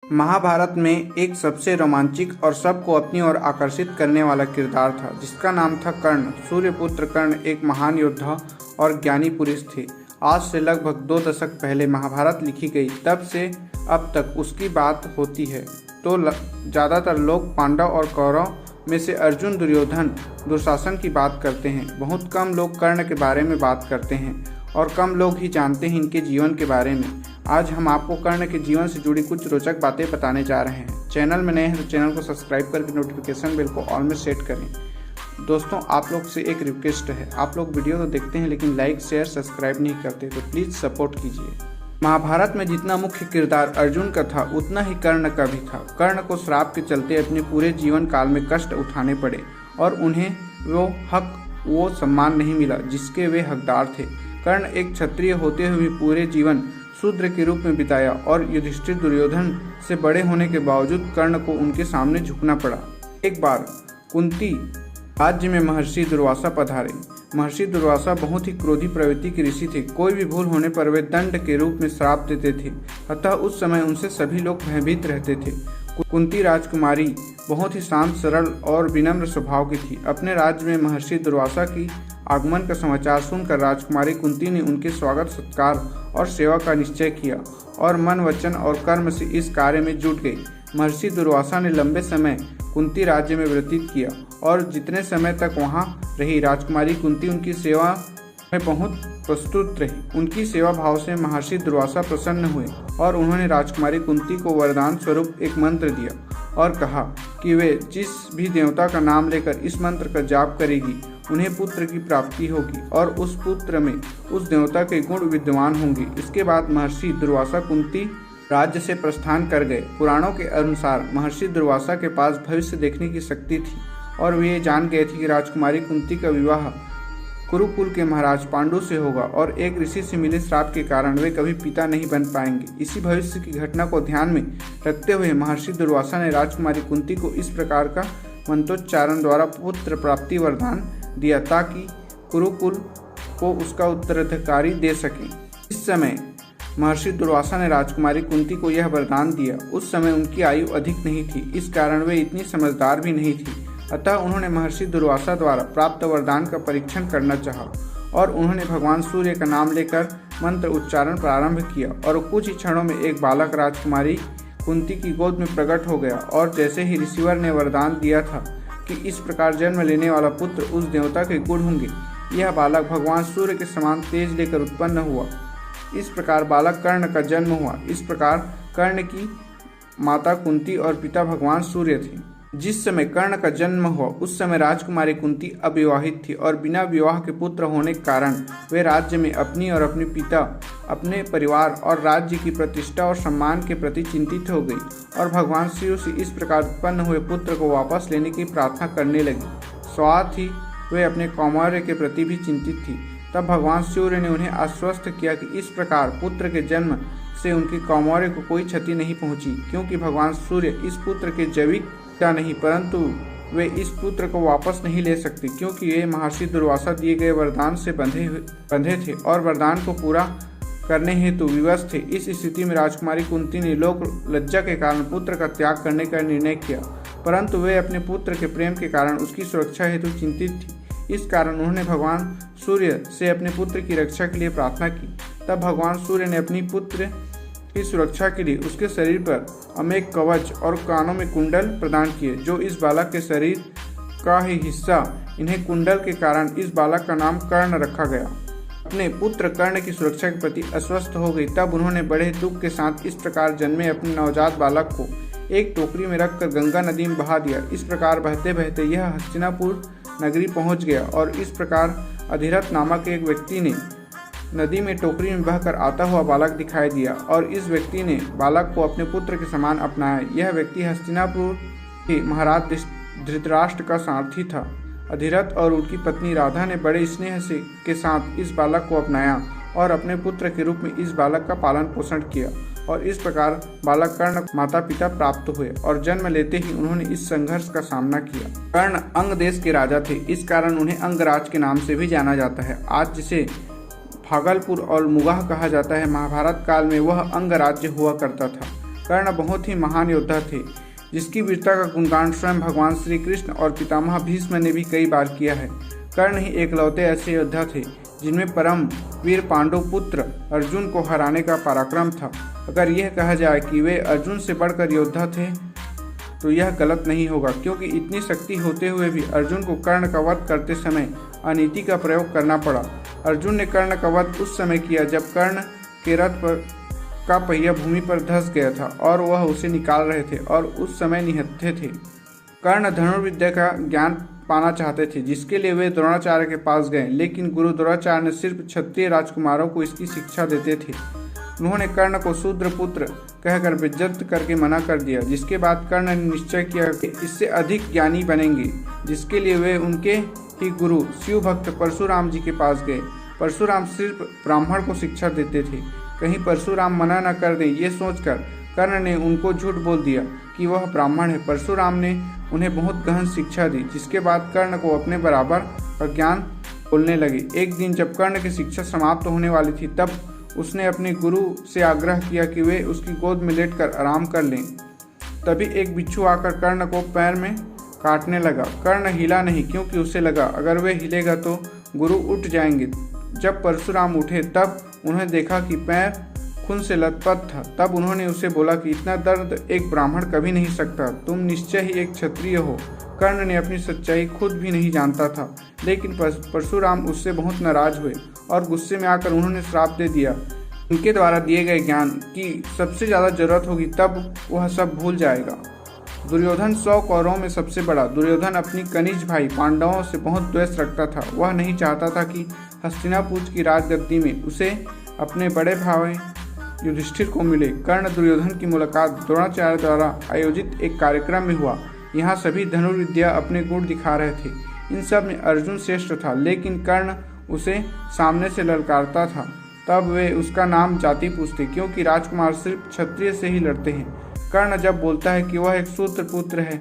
महाभारत में एक सबसे रोमांचक और सबको अपनी ओर आकर्षित करने वाला किरदार था जिसका नाम था कर्ण। सूर्यपुत्र कर्ण एक महान योद्धा और ज्ञानी पुरुष थे। आज से लगभग 2 दशक पहले महाभारत लिखी गई, तब से अब तक उसकी बात होती है तो ज़्यादातर लोग पांडव और कौरव में से अर्जुन, दुर्योधन, दुशासन की बात करते हैं। बहुत कम लोग कर्ण के बारे में बात करते हैं और कम लोग ही जानते हैं इनके जीवन के बारे में। आज हम आपको कर्ण के जीवन से जुड़ी कुछ रोचक बातें बताने जा रहे हैं। चैनल में नए हैं तो चैनल को सब्सक्राइब करके नोटिफिकेशन बेल को ऑल में सेट करें। दोस्तों, आप लोग से एक रिक्वेस्ट है, आप लोग वीडियो तो देखते हैं लेकिन लाइक, शेयर, सब्सक्राइब नहीं करते, तो प्लीज़ सपोर्ट कीजिए। महाभारत में जितना मुख्य किरदार अर्जुन का था उतना ही कर्ण का भी था। कर्ण को श्राप के चलते अपने पूरे जीवन काल में कष्ट उठाने पड़े और उन्हें वो सम्मान नहीं मिला जिसके वे हकदार थे। कर्ण एक क्षत्रिय होते हुए पूरे जीवन शूद्र के रूप में बिताया और युधिष्ठिर, दुर्योधन से बड़े होने के बावजूद कर्ण को उनके सामने झुकना पड़ा। एक बार कुंती राज्य में महर्षि दुर्वासा पधारे। महर्षि दुर्वासा बहुत ही क्रोधी प्रवृत्ति के ऋषि थे। कोई भी भूल होने पर वे दंड के रूप में श्राप देते थे, अतः उस समय उनसे सभी लोग भयभीत रहते थे। कुंती राजकुमारी बहुत ही शांत, सरल और विनम्र स्वभाव की थी। अपने राज्य में महर्षि दुर्वासा की आगमन का समाचार सुनकर राजकुमारी कुंती ने उनके स्वागत, सत्कार और सेवा का निश्चय किया और मन, वचन और कर्म से इस कार्य में जुट गई। महर्षि दुर्वासा ने लंबे समय कुंती राज्य में व्यतीत किया और जितने समय तक वहां रही राजकुमारी कुंती उनकी सेवा में बहुत प्रस्तुत रही। उनकी सेवा भाव से महर्षि दुर्वासा प्रसन्न हुए और उन्होंने राजकुमारी कुंती को वरदान स्वरूप एक मंत्र दिया और कहा कि वे जिस भी देवता का नाम लेकर इस मंत्र का जाप करेगी उन्हें पुत्र की प्राप्ति होगी और उस पुत्र में उस देवता के गुण विद्यमान होंगे। इसके बाद महर्षि दुर्वासा कुंती राज्य से प्रस्थान कर गए। पुराणों के अनुसार महर्षि दुर्वासा के पास भविष्य देखने की शक्ति थी और वे ये जान गए थे कि राजकुमारी कुंती का विवाह कुरुकुल के महाराज पांडु से होगा और एक ऋषि से मिले श्राप के कारण वे कभी पिता नहीं बन पाएंगे। इसी भविष्य की घटना को ध्यान में रखते हुए महर्षि दुर्वासा ने राजकुमारी कुंती को इस प्रकार का मंत्रोच्चारण द्वारा पुत्र प्राप्ति वरदान दिया ताकि कुरुकुल को उसका उत्तराधिकारी दे सके। इस समय महर्षि दुर्वासा ने राजकुमारी कुंती को यह वरदान दिया। उस समय उनकी आयु अधिक नहीं थी, इस कारण वे इतनी समझदार भी नहीं थी, अतः उन्होंने महर्षि दुर्वासा द्वारा प्राप्त वरदान का परीक्षण करना चाहा और उन्होंने भगवान सूर्य का नाम लेकर मंत्र उच्चारण प्रारंभ किया और कुछ ही क्षणों में एक बालक राजकुमारी कुंती की गोद में प्रकट हो गया। और जैसे ही ऋषिवर ने वरदान दिया था कि इस प्रकार जन्म लेने वाला पुत्र उस देवता के गुण होंगे, यह बालक भगवान सूर्य के समान तेज लेकर उत्पन्न हुआ। इस प्रकार बालक कर्ण का जन्म हुआ। इस प्रकार कर्ण की माता कुंती और पिता भगवान सूर्य थे। जिस समय कर्ण का जन्म हुआ उस समय राजकुमारी कुंती अविवाहित थी और बिना विवाह के पुत्र होने के कारण वे राज्य में अपनी और अपने पिता, अपने परिवार और राज्य की प्रतिष्ठा और सम्मान के प्रति चिंतित हो गई और भगवान शिव से इस प्रकार उत्पन्न हुए पुत्र को वापस लेने की प्रार्थना करने लगी। साथ ही वे अपने कौमार्य के प्रति भी चिंतित थी। तब भगवान सूर्य ने उन्हें आश्वस्त किया कि इस प्रकार पुत्र के जन्म से उनके कौमार्य को कोई क्षति नहीं पहुंची, क्योंकि भगवान सूर्य इस पुत्र के जैविक पिता नहीं, परंतु वे इस पुत्र को वापस नहीं ले सकते क्योंकि ये महर्षि दुर्वासा दिए गए वरदान से बंधे थे और वरदान को पूरा करने हेतु विवश थे। इस स्थिति में राजकुमारी कुंती ने लोक लज्जा के कारण पुत्र का त्याग करने का निर्णय किया, परंतु वे अपने पुत्र के प्रेम के कारण उसकी सुरक्षा हेतु चिंतित थी। इस कारण उन्होंने भगवान सूर्य से अपने पुत्र की रक्षा के लिए प्रार्थना की। तब भगवान सूर्य ने अपनी पुत्र की सुरक्षा के लिए उसके शरीर पर अमेक कवच और कानों में कुंडल प्रदान किए, जो इस बालक के शरीर का ही हिस्सा। इन्हें कुंडल के कारण इस बालक का नाम कर्ण रखा गया। अपने पुत्र कर्ण की सुरक्षा के प्रति अस्वस्थ हो गई। तब उन्होंने बड़े दुख के साथ इस प्रकार जन्मे अपने नवजात बालक को एक टोकरी में रखकर गंगा नदी में बहा दिया। इस प्रकार बहते बहते यह हस्तिनापुर नगरी पहुंच गया और इस प्रकार अधिरथ नामक एक व्यक्ति ने नदी में टोकरी में बहकर आता हुआ बालक दिखाई दिया और इस व्यक्ति ने बालक को अपने पुत्र के समान अपनाया। यह व्यक्ति हस्तिनापुर के महाराज धृतराष्ट्र का सारथी था। अधिरथ और उनकी पत्नी राधा ने बड़े स्नेह के साथ इस बालक को अपनाया और अपने पुत्र के रूप में इस बालक का पालन पोषण किया और इस प्रकार बालक कर्ण माता पिता प्राप्त हुए और जन्म लेते ही उन्होंने इस संघर्ष का सामना किया। कर्ण अंग देश के राजा थे, इस कारण उन्हें अंगराज के नाम से भी जाना जाता है। आज जिसे भागलपुर और मुगाह कहा जाता है, महाभारत काल में वह अंग राज्य हुआ करता था। कर्ण बहुत ही महान योद्धा थे, जिसकी वीरता का गुणगान स्वयं भगवान श्री कृष्ण और पितामह भीष्म ने भी कई बार किया है। कर्ण ही एकलौते ऐसे योद्धा थे जिनमें परम वीर पांडु पुत्र अर्जुन को हराने का पराक्रम था। अगर यह कहा जाए कि वे अर्जुन से बढ़कर योद्धा थे तो यह गलत नहीं होगा, क्योंकि इतनी शक्ति होते हुए भी अर्जुन को कर्ण का वध करते समय अनीति का प्रयोग करना पड़ा। अर्जुन ने कर्ण का वध उस समय किया जब कर्ण के रथ का पहिया भूमि पर धंस गया था और वह उसे निकाल रहे थे और उस समय निहत्थे थे। कर्ण धनुर्विद्या का ज्ञान पाना चाहते थे, जिसके लिए वे द्रोणाचार्य के पास गए, लेकिन गुरु द्रोणाचार्य ने सिर्फ क्षत्रिय राजकुमारों को इसकी शिक्षा देते थे। उन्होंने कर्ण को शूद्र पुत्र कहकर बेइज्जत करके मना कर दिया, जिसके बाद कर्ण ने निश्चय किया कि इससे अधिक ज्ञानी बनेंगे, जिसके लिए वे उनके ही गुरु शिव भक्त परशुराम जी के पास गए। परशुराम सिर्फ ब्राह्मण को शिक्षा देते थे, कहीं परशुराम मना न कर दें ये सोचकर कर्ण ने उनको झूठ बोल दिया कि वह ब्राह्मण है। परशुराम ने उन्हें बहुत गहन शिक्षा दी, जिसके बाद कर्ण को अपने बराबर का ज्ञान बोलने लगे। एक दिन जब कर्ण की शिक्षा समाप्त होने वाली थी, तब उसने अपने गुरु से आग्रह किया कि वे उसकी गोद में लेटकर आराम कर लें। तभी एक बिच्छू आकर कर्ण को पैर में काटने लगा। कर्ण हिला नहीं, क्योंकि उसे लगा अगर वे हिलेगा तो गुरु उठ जाएंगे। जब परशुराम उठे तब उन्होंने देखा कि पैर खून से लथपथ था। तब उन्होंने उसे बोला कि इतना दर्द एक ब्राह्मण कभी नहीं सकता, तुम निश्चय ही एक क्षत्रिय हो। कर्ण ने अपनी सच्चाई खुद भी नहीं जानता था, लेकिन परशुराम उससे बहुत नाराज हुए और गुस्से में आकर उन्होंने श्राप दे दिया। उनके द्वारा दिए गए ज्ञान की सबसे ज़्यादा जरूरत होगी तब वह सब भूल जाएगा। दुर्योधन 100 कौरवों में सबसे बड़ा। दुर्योधन अपनी कनिज भाई पांडवों से बहुत द्वेष रखता था। वह नहीं चाहता था कि हस्तिनापुर की राजगद्दी में उसे अपने बड़े भाई युधिष्ठिर को मिले। कर्ण दुर्योधन की मुलाकात द्रोणाचार्य द्वारा आयोजित एक कार्यक्रम में हुआ। यहाँ सभी धनुर्विद्या अपने गुण दिखा रहे थे। इन सब में अर्जुन श्रेष्ठ था, लेकिन कर्ण उसे सामने से ललकारता था। तब वे उसका नाम जाति पूछते, क्योंकि राजकुमार सिर्फ क्षत्रिय से ही लड़ते हैं। कर्ण जब बोलता है कि वह एक शूद्र पुत्र है,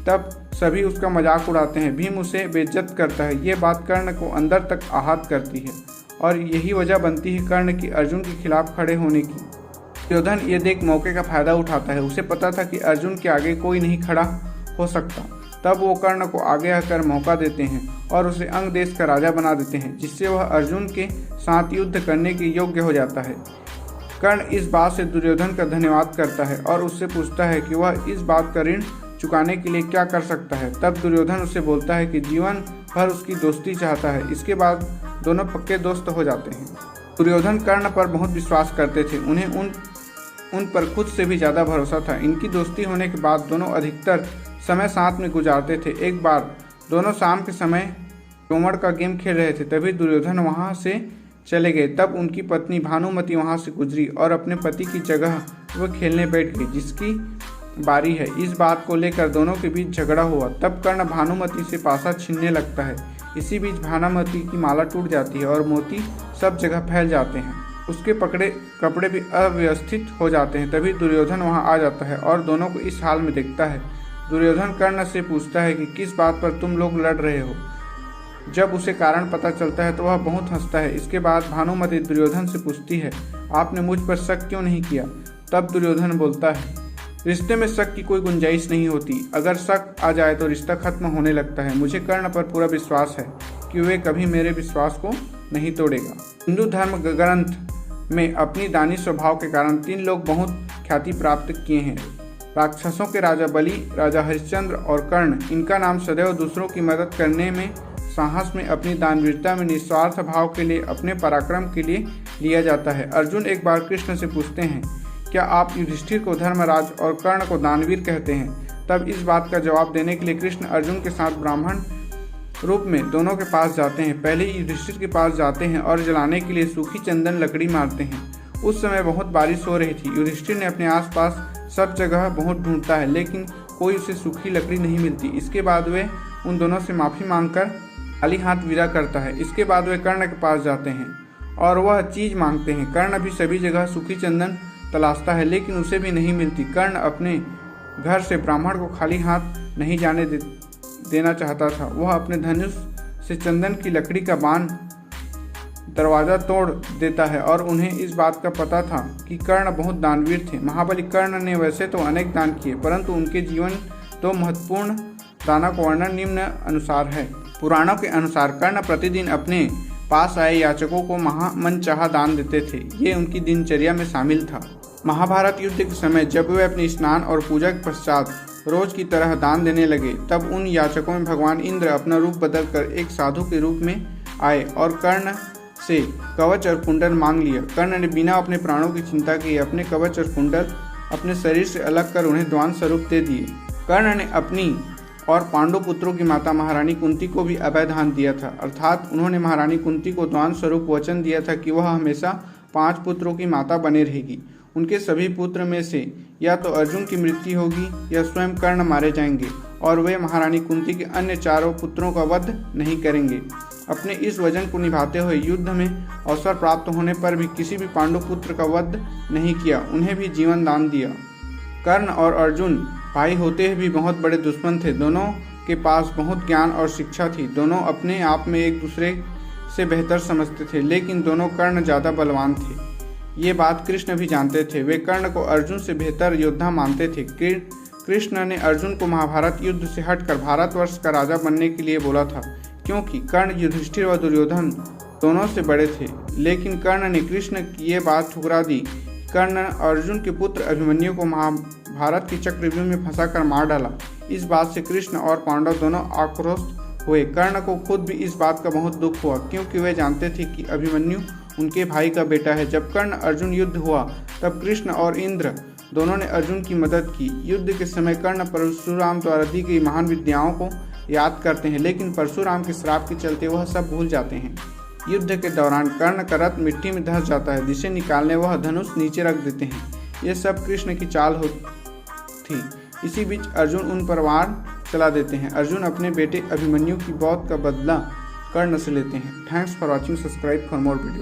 तब सभी उसका मजाक उड़ाते हैं। भीम उसे बेइज्जत करता है। ये बात कर्ण को अंदर तक आहत करती है और यही वजह बनती है कर्ण की अर्जुन के खिलाफ खड़े होने की। दुर्योधन ये देख मौके का फायदा उठाता है। उसे पता था कि अर्जुन के आगे कोई नहीं खड़ा हो सकता। तब वो कर्ण को आगे आकर मौका देते हैं और उसे अंग देश का राजा बना देते हैं, जिससे वह अर्जुन के साथ युद्ध करने के योग्य हो जाता है। कर्ण इस बात से दुर्योधन का धन्यवाद करता है और उससे पूछता है कि वह इस बात का ऋण चुकाने के लिए क्या कर सकता है। तब दुर्योधन उसे बोलता है कि जीवन भर उसकी दोस्ती चाहता है। इसके बाद दोनों पक्के दोस्त हो जाते हैं। दुर्योधन कर्ण पर बहुत विश्वास करते थे। उन्हें उन पर खुद से भी ज़्यादा भरोसा था। इनकी दोस्ती होने के बाद दोनों अधिकतर समय साथ में गुजारते थे। एक बार दोनों शाम के समय तोमर का गेम खेल रहे थे, तभी दुर्योधन वहां से चले गए। तब उनकी पत्नी भानुमति वहां से गुजरी और अपने पति की जगह वह खेलने बैठ गई, जिसकी बारी है। इस बात को लेकर दोनों के बीच झगड़ा हुआ। तब कर्ण भानुमति से पासा छीनने लगता है। इसी बीच भानुमति की माला टूट जाती है और मोती सब जगह फैल जाते हैं। उसके पकड़े कपड़े भी अव्यवस्थित हो जाते हैं। तभी दुर्योधन वहां आ जाता है और दोनों को इस हाल में देखता है। दुर्योधन कर्ण से पूछता है कि किस बात पर तुम लोग लड़ रहे हो। जब उसे कारण पता चलता है तो वह बहुत हंसता है। इसके बाद भानुमति दुर्योधन से पूछती है, आपने मुझ पर शक क्यों नहीं किया। तब दुर्योधन बोलता है, रिश्ते में शक की कोई गुंजाइश नहीं होती। अगर शक आ जाए तो रिश्ता खत्म होने लगता है। मुझे कर्ण पर पूरा विश्वास है कि वे कभी मेरे विश्वास को नहीं तोड़ेगा। हिंदू धर्म ग्रंथ में अपनी दानी स्वभाव के कारण 3 लोग बहुत ख्याति प्राप्त किए हैं। राक्षसों के राजा बलि, राजा हरिश्चंद्र और कर्ण। इनका नाम सदैव दूसरों की मदद करने में, साहस में, अपनी दानवीरता में, निस्वार्थ भाव के लिए, अपने पराक्रम के लिए लिया जाता है। अर्जुन एक बार कृष्ण से पूछते हैं, क्या आप युधिष्ठिर को धर्मराज और कर्ण को दानवीर कहते हैं। तब इस बात का जवाब देने के लिए कृष्ण अर्जुन के साथ ब्राह्मण रूप में दोनों के पास जाते हैं। पहले युधिष्ठिर के पास जाते हैं और जलाने के लिए सूखी चंदन लकड़ी मारते हैं। उस समय बहुत बारिश हो रही थी। युधिष्ठिर ने अपने आसपास सब जगह बहुत ढूंढता है, लेकिन कोई उसे सूखी लकड़ी नहीं मिलती। इसके बाद वे उन दोनों से माफ़ी मांगकर खाली हाथ विदा करता है। इसके बाद वे कर्ण के पास जाते हैं और वह चीज़ मांगते हैं। कर्ण भी सभी जगह सूखी चंदन तलाशता है, लेकिन उसे भी नहीं मिलती। कर्ण अपने घर से ब्राह्मण को खाली हाथ नहीं जाने देना चाहता था। वह अपने धनुष से चंदन की लकड़ी का बाण दरवाजा तोड़ देता है और उन्हें इस बात का पता था कि कर्ण बहुत दानवीर थे। महाबली कर्ण ने वैसे तो अनेक दान किए, परंतु उनके जीवन दो महत्वपूर्ण दानों का वर्णन निम्न अनुसार है। पुराणों के अनुसार कर्ण प्रतिदिन अपने पास आए याचकों को मनचाहा दान देते थे। ये उनकी दिनचर्या में शामिल था। महाभारत युद्ध के समय जब वे अपने स्नान और पूजा के पश्चात रोज की तरह दान देने लगे, तब उन याचकों में भगवान इंद्र अपना रूप बदलकर एक साधु के रूप में आए और कर्ण से कवच और कुंडल मांग लिया। कर्ण ने बिना अपने प्राणों की चिंता किए अपने कवच और कुंडल अपने शरीर से अलग कर उन्हें दान स्वरूप दे दिए। कर्ण ने अपनी और पांडु पुत्रों की माता महारानी कुंती को भी अभय दान दिया था, अर्थात उन्होंने महारानी कुंती को दान स्वरूप वचन दिया था कि वह हमेशा 5 पुत्रों की माता बने रहेगी। उनके सभी पुत्र में से या तो अर्जुन की मृत्यु होगी या स्वयं कर्ण मारे जाएंगे और वे महारानी कुंती के अन्य 4 पुत्रों का वध नहीं करेंगे। अपने इस वचन को निभाते हुए युद्ध में अवसर प्राप्त होने पर भी किसी भी पांडु पुत्र का वध नहीं किया, उन्हें भी जीवन दान दिया। कर्ण और अर्जुन भाई होते हुए भी बहुत बड़े दुश्मन थे। दोनों के पास बहुत ज्ञान और शिक्षा थी। दोनों अपने आप में एक दूसरे से बेहतर समझते थे, लेकिन दोनों कर्ण ज़्यादा बलवान थे। ये बात कृष्ण भी जानते थे। वे कर्ण को अर्जुन से बेहतर योद्धा मानते थे। कृष्ण ने अर्जुन को महाभारत युद्ध से हटकर भारतवर्ष का राजा बनने के लिए बोला था, क्योंकि कर्ण युधिष्ठिर व दुर्योधन दोनों से बड़े थे। लेकिन कर्ण ने कृष्ण की ये बात ठुकरा दी। कर्ण अर्जुन के पुत्र अभिमन्यु को महाभारत की चक्रव्यूह में फंसाकर मार डाला। इस बात से कृष्ण और पांडव दोनों आक्रोशित हुए। कर्ण को खुद भी इस बात का बहुत दुख हुआ, क्योंकि वे जानते थे कि अभिमन्यु उनके भाई का बेटा है। जब कर्ण अर्जुन युद्ध हुआ, तब कृष्ण और इंद्र दोनों ने अर्जुन की मदद की। युद्ध के समय कर्ण परशुराम द्वारा दी गई महान विद्याओं को याद करते हैं, लेकिन परशुराम के श्राप के चलते वह सब भूल जाते हैं। युद्ध के दौरान कर्ण का रथ मिट्टी में धंस जाता है, जिसे निकालने वह धनुष नीचे रख देते हैं। ये सब कृष्ण की चाल थी। इसी बीच अर्जुन उन पर वार चला देते हैं। अर्जुन अपने बेटे अभिमन्यु की मौत का बदला कर्ण से लेते हैं। Thanks for watching. Subscribe for more video.